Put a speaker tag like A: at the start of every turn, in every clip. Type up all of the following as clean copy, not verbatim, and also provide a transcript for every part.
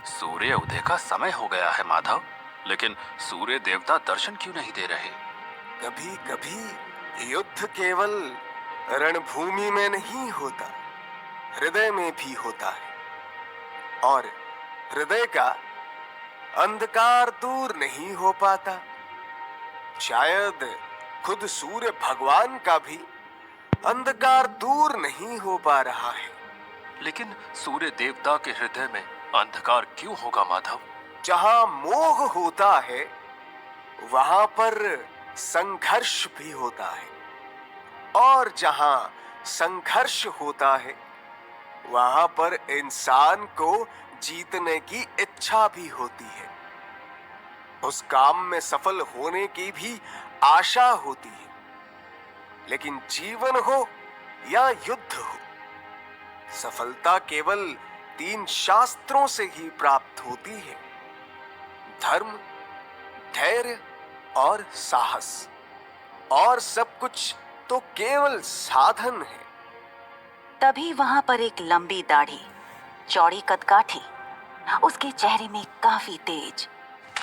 A: सूर्य उदय का समय हो गया है माधव, लेकिन सूर्य देवता दर्शन क्यों नहीं दे रहे?
B: कभी कभी युद्ध केवल रणभूमि में नहीं होता, हृदय में भी होता है। और हृदय का अंधकार दूर नहीं हो पाता। शायद खुद सूर्य भगवान का भी अंधकार दूर नहीं हो पा रहा है।
A: लेकिन सूर्य देवता के हृदय में अंधकार क्यों होगा माधव?
B: जहां मोह होता है वहां पर संघर्ष भी होता है, और जहां संघर्ष होता है वहां पर इंसान को जीतने की इच्छा भी होती है। उस काम में सफल होने की भी आशा होती है। लेकिन जीवन हो या युद्ध हो, सफलता केवल 3 शास्त्रों से ही प्राप्त होती है: धर्म, धैर्य और साहस। और सब कुछ तो केवल साधन है।
C: तभी वहां पर एक लंबी दाढ़ी, चौड़ी कदकाठी, उसके चेहरे में काफी तेज,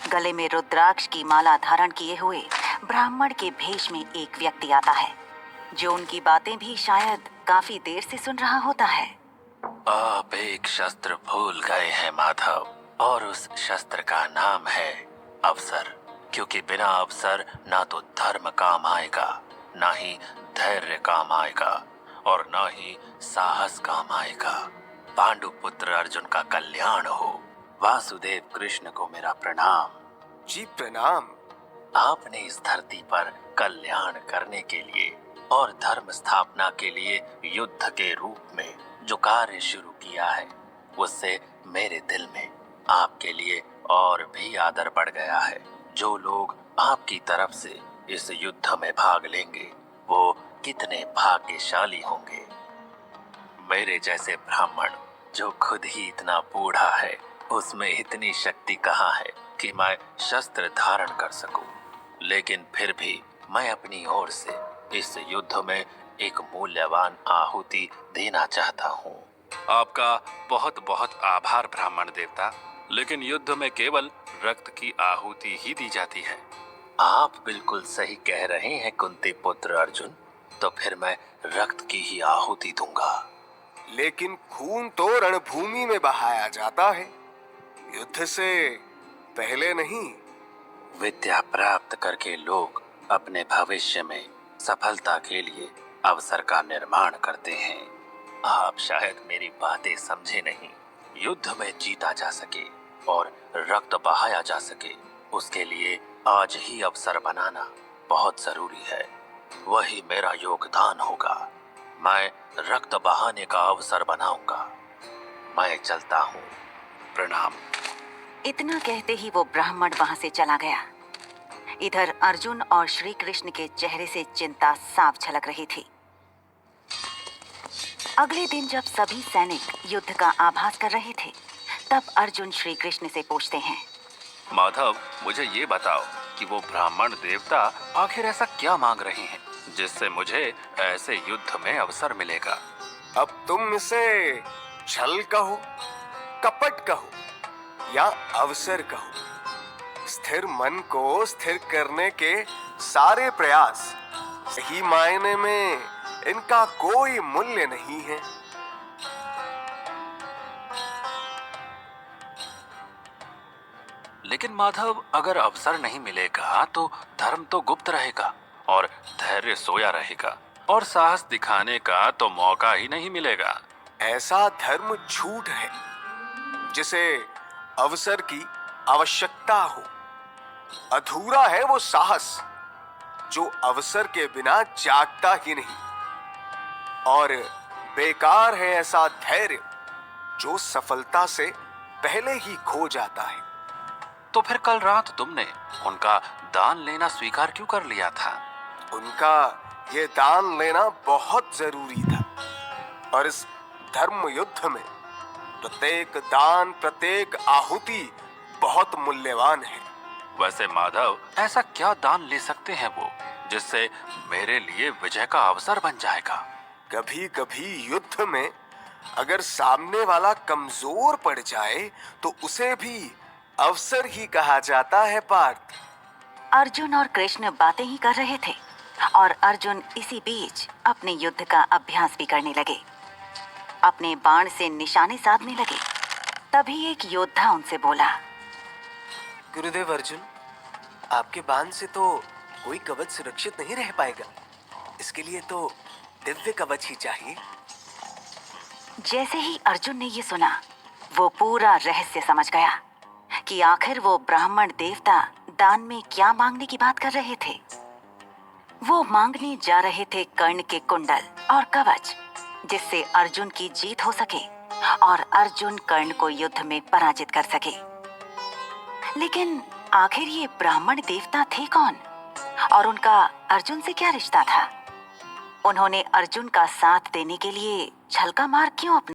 C: गले में रुद्राक्ष की माला धारण किए हुए ब्राह्मण के भेष में एक व्यक्ति आता है, जो उनकी बातें भी शायद काफी देर से सुन रहा होता है।
A: आप एक शस्त्र भूल गए हैं माधव, और उस शस्त्र का नाम है अवसर। क्योंकि बिना अवसर ना तो धर्म काम आएगा, ना ही धैर्य काम आएगा, और ना ही साहस काम आएगा। पांडु पुत्र अर्जुन का कल्याण हो। वासुदेव कृष्ण को मेरा प्रणाम।
B: जी प्रणाम।
A: आपने इस धरती पर कल्याण करने के लिए और धर्म स्थापना के लिए युद्ध के रूप में जो कार्य शुरू किया है, उससे मेरे दिल में आपके लिए और भी आदर बढ़ गया है। जो लोग आपकी तरफ से इस युद्ध में भाग लेंगे वो कितने भाग्यशाली होंगे। मेरे जैसे ब्राह्मण जो खुद ही इतना बूढ़ा है, उसमें इतनी शक्ति कहाँ है कि मैं शस्त्र धारण कर सकूं। लेकिन फिर भी मैं अपनी ओर से इस युद्ध में एक मूल्यवान आहुति देना चाहता हूँ। आपका बहुत बहुत आभार ब्राह्मण देवता, लेकिन युद्ध में केवल रक्त की आहुति ही दी जाती है। आप बिल्कुल सही कह रहे हैं कुंती पुत्र अर्जुन, तो फिर मैं रक्त की ही आहुति दूंगा।
B: लेकिन खून तो रणभूमि में बहाया जाता है, युद्ध से पहले नहीं।
A: विद्या प्राप्त करके लोग अपने भविष्य में सफलता के लिए अवसर का निर्माण करते हैं। आप शायद मेरी बातें समझे नहीं। युद्ध में जीता जा सके और रक्त बहाया जा सके, उसके लिए आज ही अवसर बनाना बहुत जरूरी है। वही मेरा योगदान होगा। मैं रक्त बहाने का अवसर बनाऊंगा। मैं चलता हूँ। प्रणाम।
C: इतना कहते ही वो ब्राह्मण वहां से चला गया। इधर अर्जुन और श्री कृष्ण के चेहरे से चिंता साफ झलक रही थी। अगले दिन जब सभी सैनिक युद्ध का आभास कर रहे थे, तब अर्जुन श्री कृष्ण से पूछते हैं,
A: माधव, मुझे ये बताओ कि वो ब्राह्मण देवता आखिर ऐसा क्या मांग रहे हैं जिससे मुझे ऐसे युद्ध में अवसर मिलेगा?
B: अब तुम इसे छल कहो, कपट कहो या अवसर कहो, स्थिर मन को स्थिर करने के सारे प्रयास, सही मायने में इनका कोई मूल्य नहीं है।
A: लेकिन माधव, अगर अवसर नहीं मिलेगा तो धर्म तो गुप्त रहेगा, और धैर्य सोया रहेगा, और साहस दिखाने का तो मौका ही नहीं मिलेगा।
B: ऐसा धर्म झूठ है जिसे अवसर की आवश्यकता हो। अधूरा है वो साहस जो अवसर के बिना जागता ही नहीं, और बेकार है ऐसा धैर्य जो सफलता से पहले ही खो जाता है।
A: तो फिर कल रात तुमने उनका दान लेना स्वीकार क्यों कर लिया था?
B: उनका ये दान लेना बहुत जरूरी था, और इस धर्म युद्ध में प्रत्येक दान, प्रत्येक आहुति बहुत मूल्यवान है।
A: वैसे माधव, ऐसा क्या दान ले सकते हैं वो जिससे मेरे लिए विजय का अवसर बन जाएगा?
B: कभी कभी युद्ध में अगर सामने वाला कमजोर पड़ जाए तो उसे भी अवसर ही कहा जाता है पार्थ।
C: अर्जुन और कृष्ण बातें ही कर रहे थे और अर्जुन इसी बीच अपने युद्ध का अभ्यास भी करने लगे। अपने बाण से निशाने साधने लगे। तभी एक योद्धा उनसे बोला,
B: गुरुदेव अर्जुन, आपके बाण से तो कोई कवच सुरक्षित नहीं रह पाएगा। इसके लिए तो दिव्य कवच ही चाहिए।
C: जैसे ही अर्जुन ने ये सुना, वो पूरा रहस्य समझ गया कि आखिर वो ब्राह्मण देवता दान में क्या मांगने की बात कर रहे थे। वो मांगने जा रहे थे कर्ण के कुंडल और कवच, जिससे अर्जुन की जीत हो सके और अर्जुन कर्ण को युद्ध में पराजित कर सके। लेकिन आखिर ये ब्राह्मण देवता थे कौन और उनका अर्जुन से क्या रिश्ता था? उन्होंने अर्जुन का साथ देने के लिए छल का मार्ग क्यों अपनाया?